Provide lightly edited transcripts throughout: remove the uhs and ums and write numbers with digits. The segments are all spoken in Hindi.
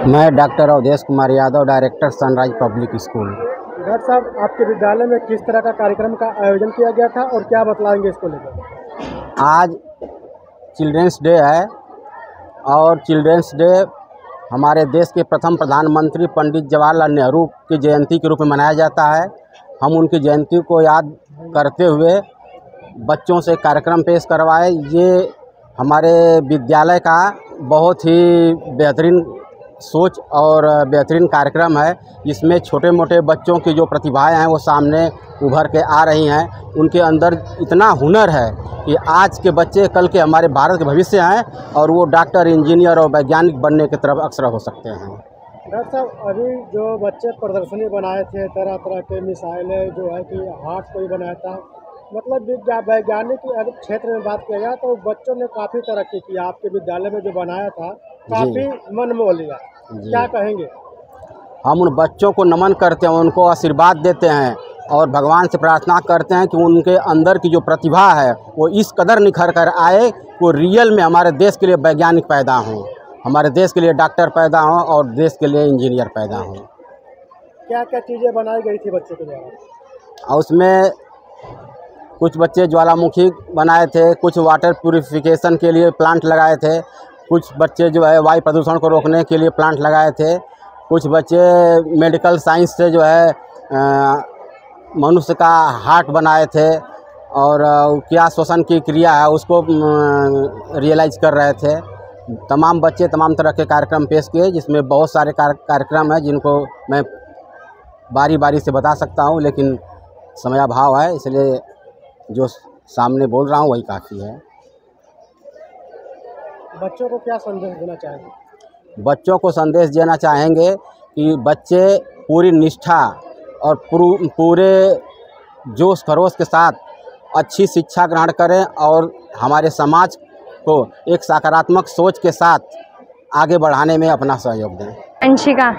मैं doctor Avdhesh Kumar Yadav, director Sunrise Public School. Doctor साहब, आपके विद्यालय में किस तरह का कार्यक्रम का आयोजन किया गया था और क्या बतलाएंगे इसको लेकर? आज चिल्ड्रेंस डे है और चिल्ड्रेंस डे हमारे देश के प्रथम प्रधानमंत्री पंडित जवाहरलाल नेहरू की जयंती के रूप में मनाया जाता है। हम उनकी जयंती को याद करते हुए बच्चों से कार्यक्रम पेश करवाए। ये हमारे विद्यालय का बहुत ही बेहतरीन सोच और बेहतरीन कार्यक्रम है। इसमें छोटे मोटे बच्चों की जो प्रतिभाएं हैं वो सामने उभर के आ रही हैं। उनके अंदर इतना हुनर है कि आज के बच्चे कल के हमारे भारत के भविष्य हैं और वो डॉक्टर, इंजीनियर और वैज्ञानिक बनने की तरफ अग्रसर हो सकते हैं। डॉक्टर साहब, अभी जो बच्चे प्रदर्शनी बनाए थे, तरह तरह के मिसाइलें जो है कि हाथ कोई बनाया था, मतलब वैज्ञानिक क्षेत्र में बात किया जाए तो बच्चों ने काफ़ी तरक्की की। आपके विद्यालय में जो बनाया था काफ़ी मन मोह लिया, क्या कहेंगे? हम उन बच्चों को नमन करते हैं, उनको आशीर्वाद देते हैं और भगवान से प्रार्थना करते हैं कि उनके अंदर की जो प्रतिभा है वो इस कदर निखर कर आए, वो रियल में हमारे देश के लिए वैज्ञानिक पैदा हों, हमारे देश के लिए डॉक्टर पैदा हों और देश के लिए इंजीनियर पैदा हों। क्या क्या चीज़ें बनाई गई थी बच्चों के द्वारा? और उसमें कुछ बच्चे ज्वालामुखी बनाए थे, कुछ वाटर प्यूरिफिकेशन के लिए प्लांट लगाए थे, कुछ बच्चे जो है वायु प्रदूषण को रोकने के लिए प्लांट लगाए थे, कुछ बच्चे मेडिकल साइंस से जो है मनुष्य का हार्ट बनाए थे और क्या श्वसन की क्रिया है उसको रियलाइज़ कर रहे थे। तमाम बच्चे तमाम तरह के कार्यक्रम पेश किए, जिसमें बहुत सारे कार्यक्रम हैं जिनको मैं बारी बारी से बता सकता हूं, लेकिन समयाभाव है, इसलिए जो सामने बोल रहा हूं वही काफ़ी है। बच्चों को क्या संदेश देना चाहेंगे? बच्चों को संदेश देना चाहेंगे कि बच्चे पूरी निष्ठा और पूरे जोश खरोश के साथ अच्छी शिक्षा ग्रहण करें और हमारे समाज को एक सकारात्मक सोच के साथ आगे बढ़ाने में अपना सहयोग दें। अंशिका।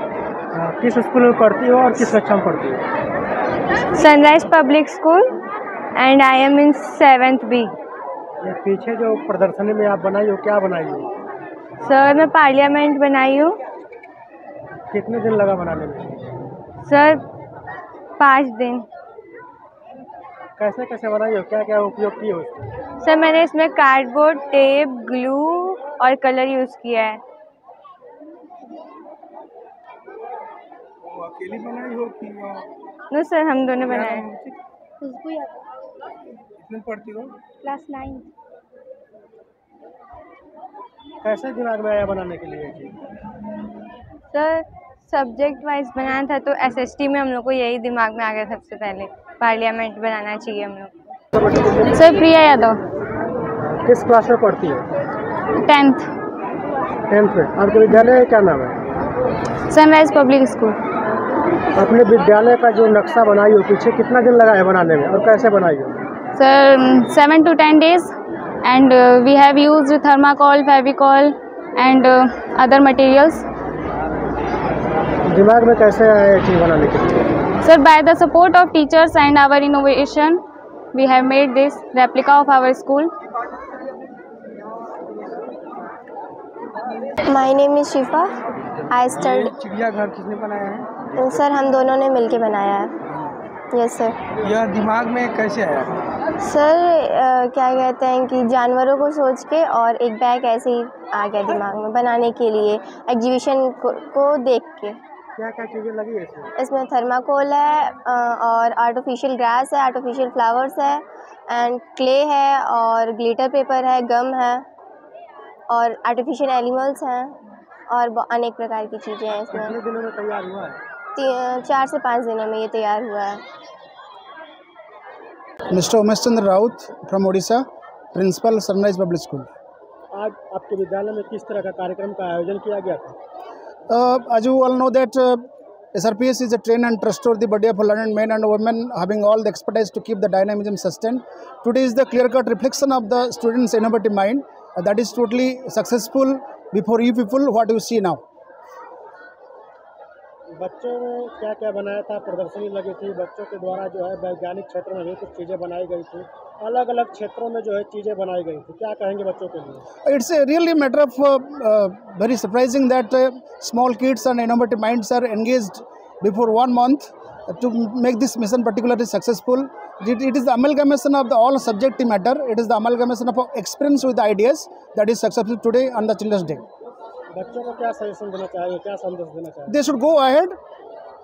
किस स्कूल में पढ़ती हो और किस कक्षा में पढ़ती हो? Sunrise Public school and I am in 7th B। ये पीछे जो प्रदर्शनी में आप बनाई हो, क्या बनाई हो? सर, मैं पार्लियामेंट बनाई हूँ। कितने दिन लगा बनाने में? सर, 5 दिन। कैसे कैसे बनाई हो, क्या क्या उपयोग किए हो उसमें? सर, मैंने इसमें कार्डबोर्ड, टेप, ग्लू और कलर यूज़ किया है। वो अकेली बनाई हो कि? नो सर, हम दोनों बनाए। कितने पढ़ती हो? क्लास 9। कैसे दिमाग में आया बनाने के लिए? सर, सब्जेक्ट वाइज बनाया था तो SST में हम लोग को यही दिमाग में आ गया सबसे पहले, पार्लियामेंट बनाना चाहिए हम लोग। सर, प्रिया यादव। किस क्लास में पढ़ती हो? 10th। 10th में। आपके विद्यालय का क्या नाम है? Sunrise Public school. अपने विद्यालय का जो नक्शा बनाई हो, पीछे कितना दिन लगा है बनाने में और कैसे बनाई हो? Sir, 7 to 10 days, and we have used thermocol, fevicol, and other materials. दिमाग में कैसे आया ये चीज़ बनाने के लिए? Sir, by the support of teachers and our innovation, we have made this replica of our school. My name is Shifa. I studied. चिड़ियाघर किसने बनाया है? सर, हम दोनों ने मिलके बनाया है। Yes sir. यह दिमाग में कैसे आया? सर, क्या कहते हैं कि जानवरों को सोच के और एक बैग ऐसे ही आ गया दिमाग में बनाने के लिए, एग्जीबिशन को देख के। क्या क्या चीज़ें लगी है इसमें? इसमें थर्माकोल है और आर्टिफिशियल ग्रास है, आर्टिफिशियल फ्लावर्स है एंड क्ले है और ग्लिटर पेपर है, गम है और आर्टिफिशियल एनिमल्स हैं और अनेक प्रकार की चीज़ें हैं इसमें। कितने दिनों में तैयार हुआ है? 4 से 5 दिनों में ये तैयार हुआ है। Mister Umesh Chandra Raut from Odisha, principal Sunrise Public School. आज आपके विद्यालय में किस तरह का कार्यक्रम का आयोजन किया गया था? As you all know that SRPS is a trained and trustworthy body of learned men and women having all the expertise to keep the dynamism sustained. Today is the clear-cut reflection of the students' innovative mind. That is totally successful before you people what you see now. बच्चों ने क्या क्या बनाया था, प्रदर्शनी लगी थी, बच्चों के द्वारा जो है वैज्ञानिक क्षेत्र में भी कुछ चीज़ें बनाई गई थी, अलग अलग क्षेत्रों में जो है चीज़ें बनाई गई थी, क्या कहेंगे बच्चों के लिए? It's a really matter of very surprising that small kids and innovative minds are engaged before 1 month to make this mission particularly successful. It is the amalgamation of the all subject matter. It is the amalgamation of experience with ideas that is successful today on the Children's Day. बच्चों को क्या सजेशन देना चाहेंगे, क्या संदेश देना चाहेंगे? They should go ahead.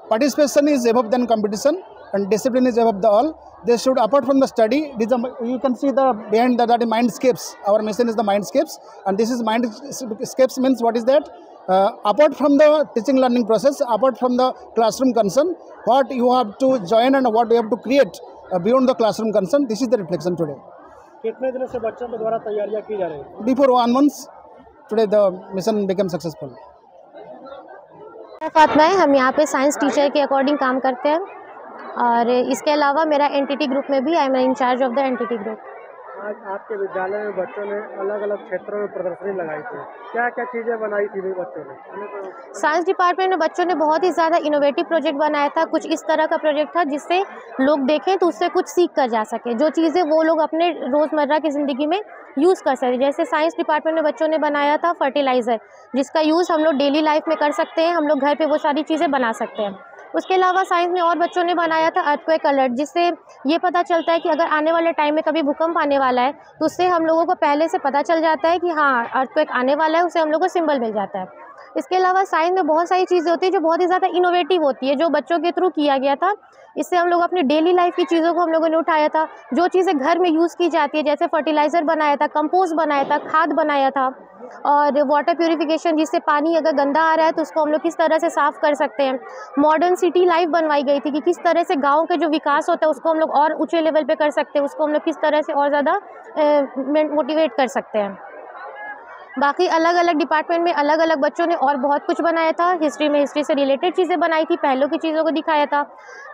Participation is above than competition, and discipline is above the all. They should, apart from the study, you can see the behind that mindscapes. Our mission is the mindscapes, and this is mindscapes means what is that? Apart from the teaching learning process, apart from the classroom concern, what you have to join and what you have to create beyond the classroom concern. This is the reflection today. कितने दिनों से बच्चों के द्वारा तैयारियां की जा रही हैं? Before 1 month, today the mission became successful. Fatima है, हम यहाँ पे साइंस टीचर के अकॉर्डिंग काम करते हैं और इसके अलावा मेरा एनटीटी ग्रुप में भी I am in charge of the NTT group. आज आपके विद्यालय में बच्चों ने अलग अलग क्षेत्रों में प्रदर्शनी लगाई थी, क्या क्या चीज़ें बनाई थी बच्चों ने? साइंस डिपार्टमेंट में बच्चों ने बहुत ही ज़्यादा इनोवेटिव प्रोजेक्ट बनाया था। कुछ इस तरह का प्रोजेक्ट था जिससे लोग देखें तो उससे कुछ सीख कर जा सके, जो चीज़ें वो लोग अपने रोज़मर्रा की ज़िंदगी में यूज़ कर सके। जैसे साइंस डिपार्टमेंट में बच्चों ने बनाया था फर्टिलाइज़र, जिसका यूज़ हम लोग डेली लाइफ में कर सकते हैं, हम लोग घर पे वो सारी चीज़ें बना सकते हैं। उसके अलावा साइंस में और बच्चों ने बनाया था अर्थक्वेक अलर्ट, जिससे ये पता चलता है कि अगर आने वाले टाइम में कभी भूकंप आने वाला है तो उससे हम लोगों को पहले से पता चल जाता है कि हाँ अर्थक्वेक आने वाला है, उससे हम लोगों को सिंबल मिल जाता है। इसके अलावा साइंस में बहुत सारी चीज़ें होती है जो बहुत ही ज़्यादा इनोवेटिव होती है, जो बच्चों के थ्रू किया गया था। इससे हम लोग अपनी डेली लाइफ की चीज़ों को हम लोगों ने उठाया था, जो चीज़ें घर में यूज़ की जाती है, जैसे फर्टिलाइज़र बनाया था, कंपोस्ट बनाया था, खाद बनाया था, और वाटर प्यूरिफिकेशन, जिससे पानी अगर गंदा आ रहा है तो उसको हम लोग किस तरह से साफ़ कर सकते हैं। मॉडर्न सिटी लाइफ बनवाई गई थी कि किस तरह से गाँव के जो विकास होता है उसको हम लोग और ऊँचे लेवल पे कर सकते हैं, उसको हम लोग किस तरह से और ज़्यादा मोटिवेट कर सकते हैं। बाकी अलग अलग डिपार्टमेंट में अलग अलग बच्चों ने और बहुत कुछ बनाया था। हिस्ट्री में हिस्ट्री से रिलेटेड चीज़ें बनाई थी, पहलों की चीज़ों को दिखाया था।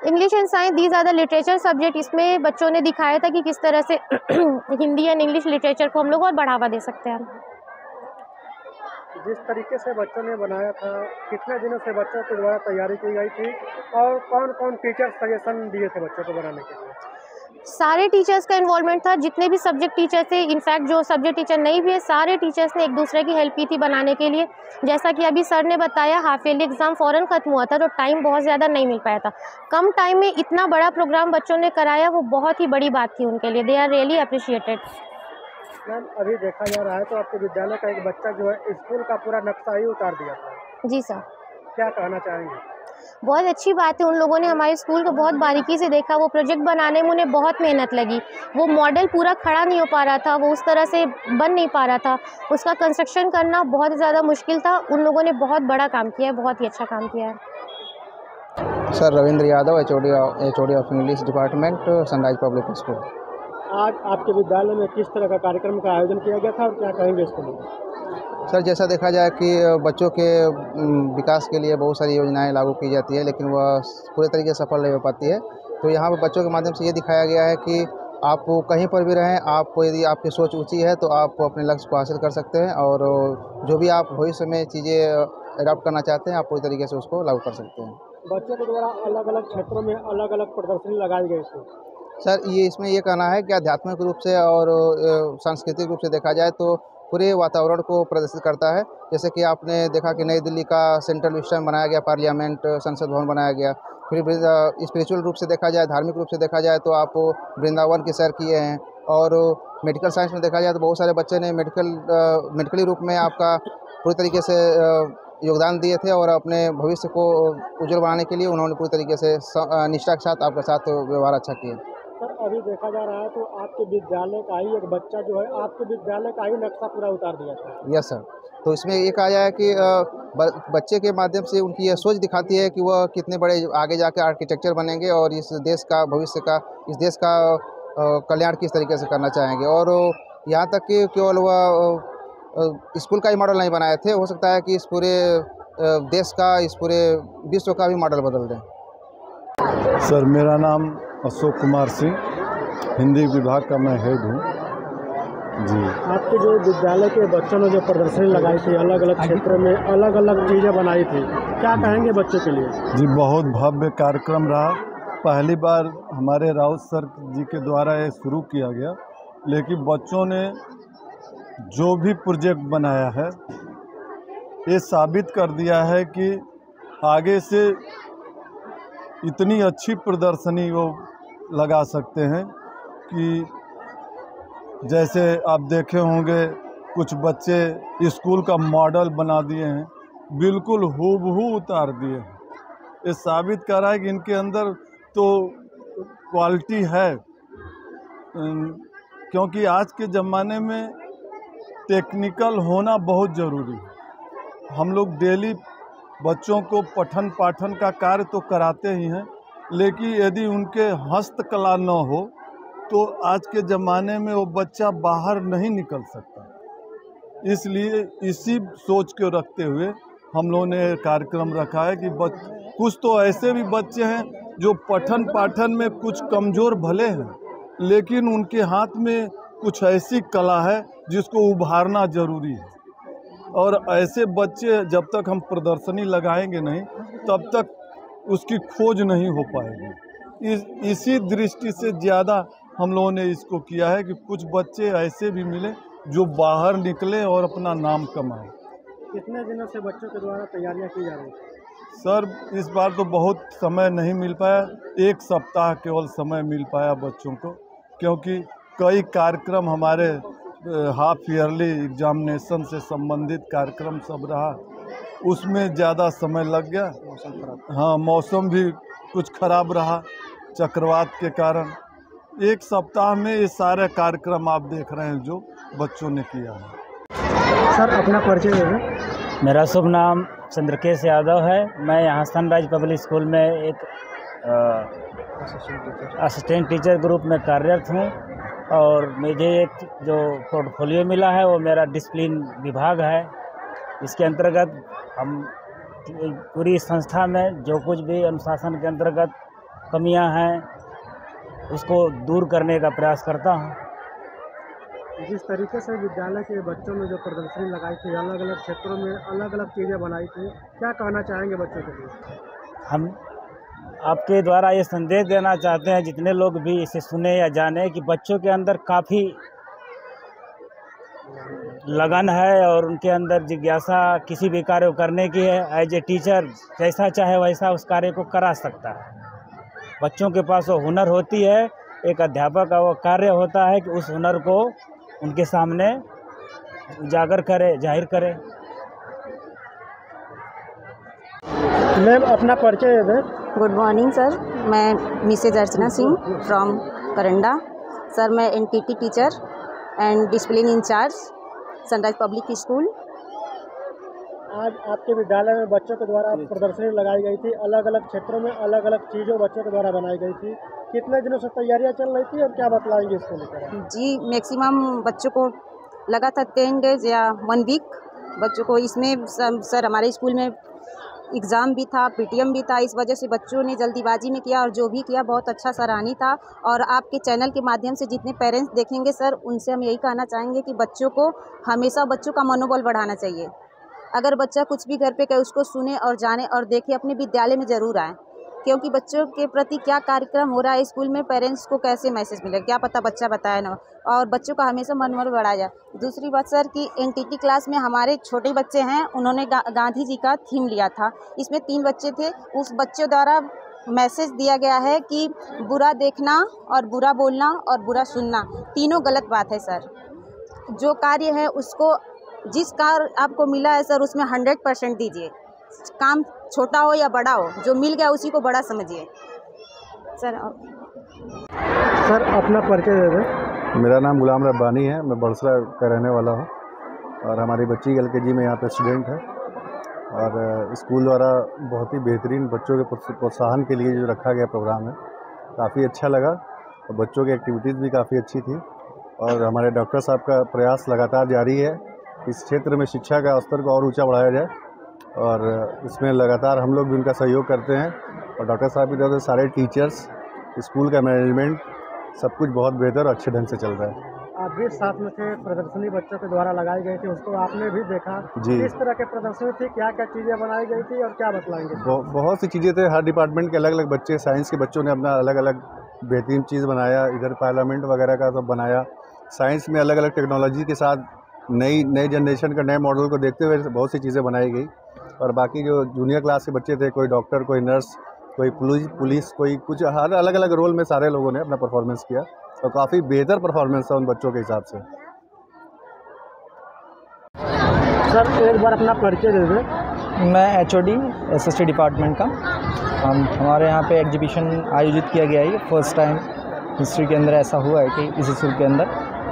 English and science these are the literature subject, इसमें बच्चों ने दिखाया था कि किस तरह से हिंदी एंड इंग्लिश लिटरेचर को हम लोग और बढ़ावा दे सकते हैं। जिस तरीके से बच्चों ने बनाया था, कितने दिनों से बच्चों के द्वारा तैयारी की गई थी और कौन कौन टीचर सजेशन दिए थे बच्चों को बनाने के लिए? सारे टीचर्स का इन्वॉल्वमेंट था, जितने भी सब्जेक्ट टीचर थे। इनफैक्ट जो सब्जेक्ट टीचर नहीं भी है, सारे टीचर्स ने एक दूसरे की हेल्प की थी बनाने के लिए। जैसा कि अभी सर ने बताया, हाफ ईयरली एग्ज़ाम फ़ौरन ख़त्म हुआ था तो टाइम बहुत ज़्यादा नहीं मिल पाया था। कम टाइम में इतना बड़ा प्रोग्राम बच्चों ने कराया, वो बहुत ही बड़ी बात थी उनके लिए। They are really appreciated. Ma'am, अभी देखा जा रहा है तो आपके विद्यालय का एक बच्चा जो है स्कूल का पूरा नक्शा ही उतार दिया था। जी सर। क्या कहना चाहेंगे? बहुत अच्छी बात है, उन लोगों ने हमारे स्कूल को बहुत बारीकी से देखा। वो प्रोजेक्ट बनाने में उन्हें बहुत मेहनत लगी। वो मॉडल पूरा खड़ा नहीं हो पा रहा था, वो उस तरह से बन नहीं पा रहा था, उसका कंस्ट्रक्शन करना बहुत ज़्यादा मुश्किल था। उन लोगों ने बहुत बड़ा काम किया है, बहुत ही अच्छा काम किया है। Sir Ravindra Yadav, HOD of English department, sunrise Public School. आज आपके विद्यालय में किस तरह का कार्यक्रम का आयोजन किया गया था और क्या कहेंगे इसके लिए? सर जैसा देखा जाए कि बच्चों के विकास के लिए बहुत सारी योजनाएं लागू की जाती है, लेकिन वह पूरे तरीके से सफल नहीं हो पाती है। तो यहाँ पर बच्चों के माध्यम से ये दिखाया गया है कि आप कहीं पर भी रहें, आप यदि आपकी सोच ऊंची है तो आप अपने लक्ष्य को हासिल कर सकते हैं, और जो भी आप भविष्य में चीज़ें अडॉप्ट करना चाहते हैं आप पूरी तरीके से उसको लागू कर सकते हैं। बच्चों के द्वारा अलग अलग क्षेत्रों में अलग अलग प्रदर्शनी लगाई गई थी। सर इसमें ये कहना है कि आध्यात्मिक रूप से और सांस्कृतिक रूप से देखा जाए तो पूरे वातावरण को प्रदर्शित करता है। जैसे कि आपने देखा कि नई दिल्ली का सेंट्रल विस्टम बनाया गया, पार्लियामेंट, संसद भवन बनाया गया। फिर स्पिरिचुअल रूप से देखा जाए, धार्मिक रूप से देखा जाए तो आप वृंदावन की सैर किए हैं, और मेडिकल साइंस में देखा जाए तो बहुत सारे बच्चे ने मेडिकली रूप में आपका पूरी तरीके से योगदान दिए थे, और अपने भविष्य को उज्जवल बनाने के लिए उन्होंने पूरी तरीके से निष्ठा के साथ आपके साथ व्यवहार अच्छा किया। सर अभी देखा जा रहा है तो आपके विद्यालय का ही एक बच्चा जो है आपके विद्यालय का ही नक्शा पूरा उतार दिया था। Yes sir. तो इसमें ये कहा जाए कि बच्चे के माध्यम से उनकी यह सोच दिखाती है कि वह कितने बड़े आगे जाकर आर्किटेक्चर बनेंगे और इस देश का भविष्य का, इस देश का कल्याण किस तरीके से करना चाहेंगे। और यहाँ तक कि केवल वह स्कूल का ही मॉडल नहीं बनाए थे, हो सकता है कि इस पूरे देश का, इस पूरे विश्व का भी मॉडल बदल दें। सर मेरा नाम अशोक कुमार सिंह, हिंदी विभाग का मैं हेड हूँ जी। आपके जो विद्यालय के बच्चों ने जो प्रदर्शनी लगाई थी, अलग अलग क्षेत्रों में अलग अलग चीज़ें बनाई थी, क्या कहेंगे बच्चों के लिए? जी बहुत भव्य कार्यक्रम रहा। पहली बार हमारे राउत सर जी के द्वारा ये शुरू किया गया, लेकिन बच्चों ने जो भी प्रोजेक्ट बनाया है ये साबित कर दिया है कि आगे से इतनी अच्छी प्रदर्शनी वो लगा सकते हैं कि जैसे आप देखे होंगे कुछ बच्चे स्कूल का मॉडल बना दिए हैं, बिल्कुल हूबहू उतार दिए हैं। ये साबित कर रहा है कि इनके अंदर तो क्वालिटी है, क्योंकि आज के ज़माने में टेक्निकल होना बहुत ज़रूरी है। हम लोग डेली बच्चों को पठन पाठन का कार्य तो कराते ही हैं, लेकिन यदि उनके हस्तकला न हो तो आज के ज़माने में वो बच्चा बाहर नहीं निकल सकता। इसलिए इसी सोच को रखते हुए हम लोगों ने कार्यक्रम रखा है कि कुछ तो ऐसे भी बच्चे हैं जो पठन पाठन में कुछ कमज़ोर भले हैं, लेकिन उनके हाथ में कुछ ऐसी कला है जिसको उभारना ज़रूरी है। और ऐसे बच्चे जब तक हम प्रदर्शनी लगाएंगे नहीं, तब तक उसकी खोज नहीं हो पाएगी। इसी दृष्टि से ज़्यादा हम लोगों ने इसको किया है कि कुछ बच्चे ऐसे भी मिले जो बाहर निकले और अपना नाम कमाए। कितने दिनों से बच्चों के द्वारा तैयारियां की जा रही हैं? सर इस बार तो बहुत समय नहीं मिल पाया, 1 सप्ताह केवल समय मिल पाया बच्चों को, क्योंकि कई कार्यक्रम हमारे हाफ ईयरली एग्जामिनेशन से संबंधित कार्यक्रम सब रहा, उसमें ज़्यादा समय लग गया। हाँ, मौसम भी कुछ खराब रहा चक्रवात के कारण। 1 सप्ताह में ये सारे कार्यक्रम आप देख रहे हैं जो बच्चों ने किया है। सर अपना परिचय दें। मेरा शुभ नाम चंद्रकेश यादव है। मैं यहाँ सनराइज पब्लिक स्कूल में एक असिस्टेंट टीचर ग्रुप में कार्यरत हूँ, और मुझे एक जो पोर्टफोलियो मिला है वो मेरा डिसिप्लिन विभाग है। इसके अंतर्गत हम पूरी संस्था में जो कुछ भी अनुशासन के अंतर्गत कमियां हैं उसको दूर करने का प्रयास करता हूं। जिस तरीके से विद्यालय के बच्चों में जो प्रदर्शनी लगाई थी, अलग अलग क्षेत्रों में अलग अलग चीज़ें बनाई थी, क्या कहना चाहेंगे बच्चों के लिए? हम आपके द्वारा ये संदेश देना चाहते हैं, जितने लोग भी इसे सुने या जाने, कि बच्चों के अंदर काफ़ी लगन है और उनके अंदर जिज्ञासा किसी भी कार्य को करने की है। एज ए टीचर जैसा चाहे वैसा उस कार्य को करा सकता है। बच्चों के पास वो हुनर होती है, एक अध्यापक का वो कार्य होता है कि उस हुनर को उनके सामने उजागर करे, जाहिर करे। मैम अपना परिचय दें। गुड मॉर्निंग सर, मैं Mrs Archana Singh from Karanda. Sir मैं NTT teacher and discipline incharge Sunrise Public School. आज आपके विद्यालय में बच्चों के द्वारा प्रदर्शनी लगाई गई थी, अलग अलग क्षेत्रों में अलग अलग चीज़ों बच्चों के द्वारा बनाई गई थी। कितने दिनों से तैयारियां चल रही थी और क्या बतलाएंगे इसको लेकर? जी मैक्सिमम बच्चों को लगा था 10 डेज या 1 वीक बच्चों को। इसमें सर हमारे स्कूल में एग्ज़ाम भी था, पीटीएम भी था, इस वजह से बच्चों ने जल्दीबाजी में किया और जो भी किया बहुत अच्छा सराहनीय था। और आपके चैनल के माध्यम से जितने पेरेंट्स देखेंगे सर, उनसे हम यही कहना चाहेंगे कि बच्चों को हमेशा बच्चों का मनोबल बढ़ाना चाहिए। अगर बच्चा कुछ भी घर पे कहे उसको सुने और जाने और देखे, अपने विद्यालय में ज़रूर आए, क्योंकि बच्चों के प्रति क्या कार्यक्रम हो रहा है स्कूल में, पेरेंट्स को कैसे मैसेज मिलेगा, क्या पता बच्चा बताए ना। और बच्चों का हमेशा मनोबल बढ़ाया जाए। दूसरी बात सर कि एनटीटी क्लास में हमारे छोटे बच्चे हैं, उन्होंने गांधी जी का थीम लिया था। इसमें 3 बच्चे थे, उस बच्चों द्वारा मैसेज दिया गया है कि बुरा देखना और बुरा बोलना और बुरा सुनना तीनों गलत बात है सर। जो कार्य है उसको, जिस कार्य आपको मिला है सर उसमें 100% दीजिए। काम छोटा हो या बड़ा हो, जो मिल गया उसी को बड़ा समझिए सर। सर अपना परिचय दे दें। मेरा नाम गुलाम रब्बानी है, मैं बड़सरा का रहने वाला हूँ और हमारी बच्ची LKG में यहाँ पे स्टूडेंट है। और स्कूल द्वारा बहुत ही बेहतरीन बच्चों के प्रोत्साहन के लिए जो रखा गया प्रोग्राम है, काफ़ी अच्छा लगा और बच्चों की एक्टिविटीज़ भी काफ़ी अच्छी थी। और हमारे डॉक्टर साहब का प्रयास लगातार जारी है, इस क्षेत्र में शिक्षा का स्तर को और ऊँचा बढ़ाया जाए, और इसमें लगातार हम लोग भी उनका सहयोग करते हैं। और डॉक्टर साहब की तरफ से सारे टीचर्स, स्कूल का मैनेजमेंट, सब कुछ बहुत बेहतर और अच्छे ढंग से चल रहा है। आप भी साथ में थे, प्रदर्शनी बच्चों के द्वारा लगाई गई थी, उसको आपने भी देखा जी। किस तरह के प्रदर्शनी थी, क्या क्या चीज़ें बनाई गई थी और क्या बतलाएंगे? बहुत सी चीज़ें थे, हर डिपार्टमेंट के अलग अलग बच्चे, साइंस के बच्चों ने अपना अलग अलग बेहतरीन चीज़ बनाया, इधर पार्लियामेंट वगैरह का सब बनाया। साइंस में अलग अलग टेक्नोलॉजी के साथ नई जनरेशन का नए मॉडल को देखते हुए बहुत सी चीज़ें बनाई गई। और बाकी जो जूनियर क्लास के बच्चे थे, कोई डॉक्टर, कोई नर्स, कोई पुलिस, कोई कुछ, हर अलग अलग रोल में सारे लोगों ने अपना परफॉर्मेंस किया और काफ़ी बेहतर परफॉर्मेंस था उन बच्चों के हिसाब से। सर एक बार अपना परिचय दे दें। मैं HOD SST डिपार्टमेंट का। हमारे यहाँ पे एग्जीबिशन आयोजित किया गया है, फर्स्ट टाइम हिस्ट्री के अंदर ऐसा हुआ है कि इस स्कूल के अंदर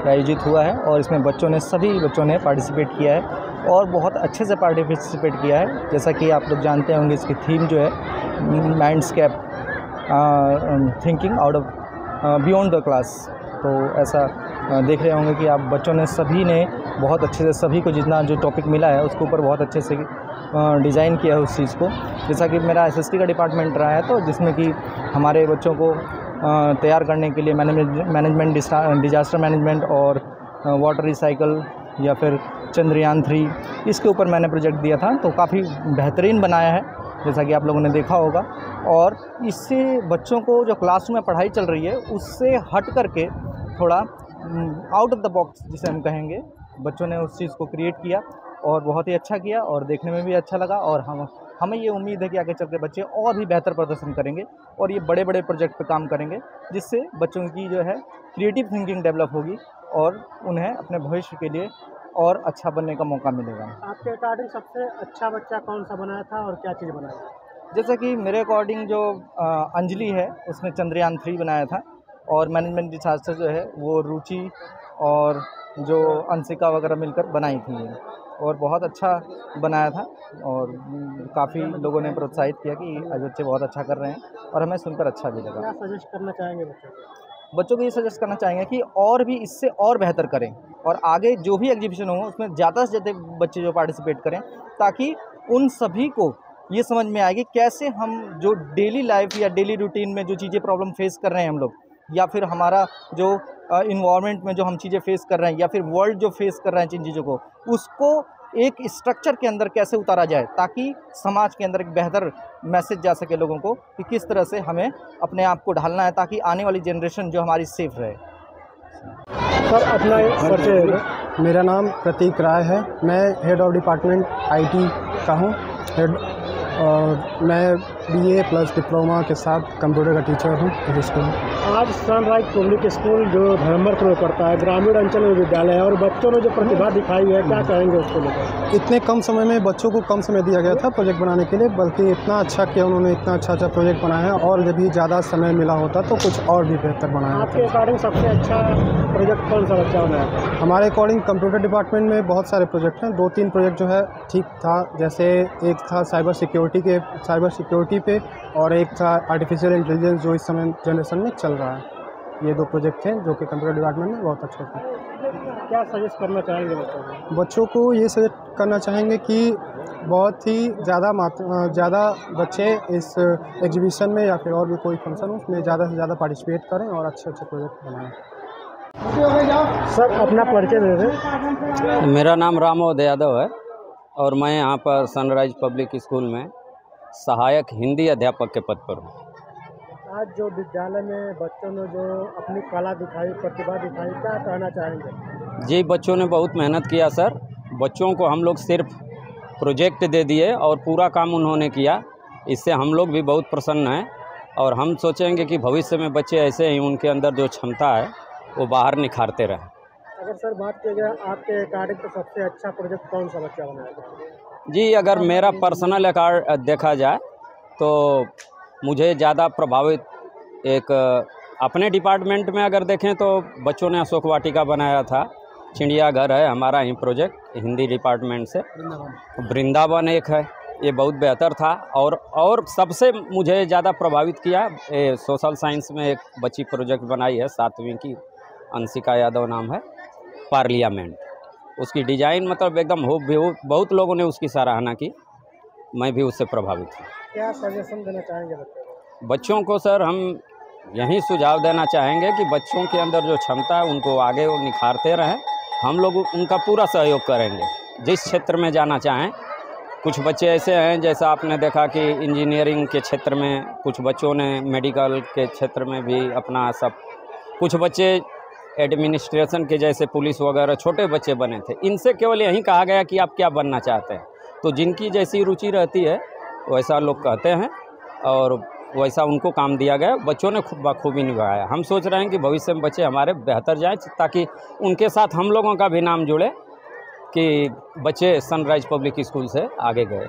आयोजित हुआ है और इसमें सभी बच्चों ने पार्टिसिपेट किया है और बहुत अच्छे से पार्टिसिपेट किया है। जैसा कि आप लोग जानते होंगे, इसकी थीम जो है mindscape, thinking out of beyond the class. तो ऐसा देख रहे होंगे कि आप बच्चों ने सभी ने बहुत अच्छे से, सभी को जितना जो टॉपिक मिला है उसके ऊपर बहुत अच्छे से डिज़ाइन किया है उस चीज़ को। जैसा कि मेरा SST का डिपार्टमेंट रहा है, तो जिसमें कि हमारे बच्चों को तैयार करने के लिए मैनेजमेंट, डिजास्टर मैनेजमेंट और वाटर रिसाइकल या फिर चंद्रयान 3, इसके ऊपर मैंने प्रोजेक्ट दिया था। तो काफ़ी बेहतरीन बनाया है, जैसा कि आप लोगों ने देखा होगा। और इससे बच्चों को जो क्लासरूम में पढ़ाई चल रही है उससे हट करके थोड़ा आउट ऑफ द बॉक्स जिसे हम कहेंगे, बच्चों ने उस चीज़ को क्रिएट किया और बहुत ही अच्छा किया और देखने में भी अच्छा लगा। और हमें ये उम्मीद है कि आगे चल के बच्चे और भी बेहतर प्रदर्शन करेंगे और ये बड़े बड़े प्रोजेक्ट पे काम करेंगे, जिससे बच्चों की जो है क्रिएटिव थिंकिंग डेवलप होगी और उन्हें अपने भविष्य के लिए और अच्छा बनने का मौका मिलेगा। आपके अकॉर्डिंग सबसे अच्छा बच्चा कौन सा बनाया था और क्या चीज़ बनाया? जैसा कि मेरे अकॉर्डिंग जो अंजलि है उसने चंद्रयान 3 बनाया था और मैनेजमेंट डिजास्टर जो है वो रुचि और जो अंशिका वगैरह मिलकर बनाई थी ये, और बहुत अच्छा बनाया था और काफ़ी लोगों ने प्रोत्साहित किया कि आज बच्चे बहुत अच्छा कर रहे हैं और हमें सुनकर अच्छा भी लगा। क्या सजेस्ट करना चाहेंगे बच्चों को ये सजेस्ट करना चाहेंगे कि और भी इससे और बेहतर करें और आगे जो भी एग्जीबिशन हो उसमें ज़्यादा से ज़्यादा बच्चे जो पार्टिसिपेट करें, ताकि उन सभी को ये समझ में आएगी कैसे हम जो डेली लाइफ या डेली रूटीन में जो चीज़ें प्रॉब्लम फेस कर रहे हैं हम लोग, या फिर हमारा जो इन्वायरमेंट में जो हम चीज़ें फेस कर रहे हैं या फिर वर्ल्ड जो फेस कर रहे हैं जिन चीज़ों को, उसको एक स्ट्रक्चर के अंदर कैसे उतारा जाए ताकि समाज के अंदर एक बेहतर मैसेज जा सके लोगों को कि किस तरह से हमें अपने आप को ढालना है ताकि आने वाली जनरेशन जो हमारी सेफ रहे। सर अपना परिचय। मेरा नाम प्रतीक राय है, मैं हेड ऑफ डिपार्टमेंट IT का हूँ और मैं BA प्लस डिप्लोमा के साथ कंप्यूटर का टीचर हूँ इस स्कूल में। आज सनराइज पब्लिक स्कूल जो धर्मपुर में पड़ता है, ग्रामीण अंचल में विद्यालय है, और बच्चों ने जो प्रतिभा दिखाई है, क्या कहेंगे उसको लेकर? इतने कम समय में बच्चों को कम समय दिया गया था प्रोजेक्ट बनाने के लिए, बल्कि इतना अच्छा किया उन्होंने, इतना अच्छा प्रोजेक्ट बनाया है और जब भी ज़्यादा समय मिला होता तो कुछ और भी बेहतर बनाया। आपके अकॉर्डिंग सबसे अच्छा प्रोजेक्ट कौन सा बच्चा बनाया? हमारे अकॉर्डिंग कंप्यूटर डिपार्टमेंट में बहुत सारे प्रोजेक्ट हैं, 2-3 प्रोजेक्ट जो है ठीक था। जैसे एक था साइबर सिक्योरिटी पे और एक था आर्टिफिशियल इंटेलिजेंस जो इस समय जनरेशन में चल रहा है। ये 2 प्रोजेक्ट थे जो कि कंप्यूटर डिपार्टमेंट में बहुत अच्छे थे। क्या सजेस्ट करना चाहेंगे बच्चों को? ये सजेस्ट करना चाहेंगे कि बहुत ही ज़्यादा बच्चे इस एग्जीबिशन में या फिर और भी कोई फंक्शन हो उसमें ज़्यादा से ज़्यादा पार्टिसिपेट करें और अच्छे प्रोजेक्ट बनाएं। सर अपना परिचय दे दें। मेरा नाम रामोद यादव है और मैं यहाँ पर सनराइज पब्लिक स्कूल में सहायक हिंदी अध्यापक के पद पर हूँ। आज जो विद्यालय में बच्चों ने जो अपनी कला दिखाई, प्रतिभा दिखाई, क्या कहना चाहेंगे? जी, बच्चों ने बहुत मेहनत किया सर। बच्चों को हम लोग सिर्फ प्रोजेक्ट दे दिए और पूरा काम उन्होंने किया, इससे हम लोग भी बहुत प्रसन्न हैं और हम सोचेंगे कि भविष्य में बच्चे ऐसे ही उनके अंदर जो क्षमता है वो बाहर निखारते रहें। अगर सर बात की जाए आपके अकॉर्डिंग तो सबसे अच्छा प्रोजेक्ट कौन सा बच्चा बनाया? जी, अगर मेरा पर्सनल देखा जाए तो मुझे ज़्यादा प्रभावित एक अपने डिपार्टमेंट में अगर देखें तो बच्चों ने अशोक वाटिका बनाया था, चिड़ियाघर है हमारा ही प्रोजेक्ट हिंदी डिपार्टमेंट से, वृंदावन एक है, ये बहुत बेहतर था। और सबसे मुझे ज़्यादा प्रभावित किया सोशल साइंस में एक बच्ची प्रोजेक्ट बनाई है 7वीं की, अंशिका यादव नाम है, पार्लियामेंट। उसकी डिज़ाइन मतलब एकदम बहुत लोगों ने उसकी सराहना की, मैं भी उससे प्रभावित हूँ। क्या सजेशन देना चाहेंगे बच्चों को? सर हम यही सुझाव देना चाहेंगे कि बच्चों के अंदर जो क्षमता है उनको आगे वो निखारते रहें। हम लोग उनका पूरा सहयोग करेंगे जिस क्षेत्र में जाना चाहें। कुछ बच्चे ऐसे हैं जैसा आपने देखा कि इंजीनियरिंग के क्षेत्र में, कुछ बच्चों ने मेडिकल के क्षेत्र में भी अपना सब, कुछ बच्चे एडमिनिस्ट्रेशन के जैसे पुलिस वगैरह छोटे बच्चे बने थे। इनसे केवल यही कहा गया कि आप क्या बनना चाहते हैं, तो जिनकी जैसी रुचि रहती है वैसा लोग कहते हैं और वैसा उनको काम दिया गया। बच्चों ने खूब बखूबी निभाया। हम सोच रहे हैं कि भविष्य में बच्चे हमारे बेहतर जाएं, ताकि उनके साथ हम लोगों का भी नाम जुड़े कि बच्चे सनराइज पब्लिक स्कूल से आगे गए।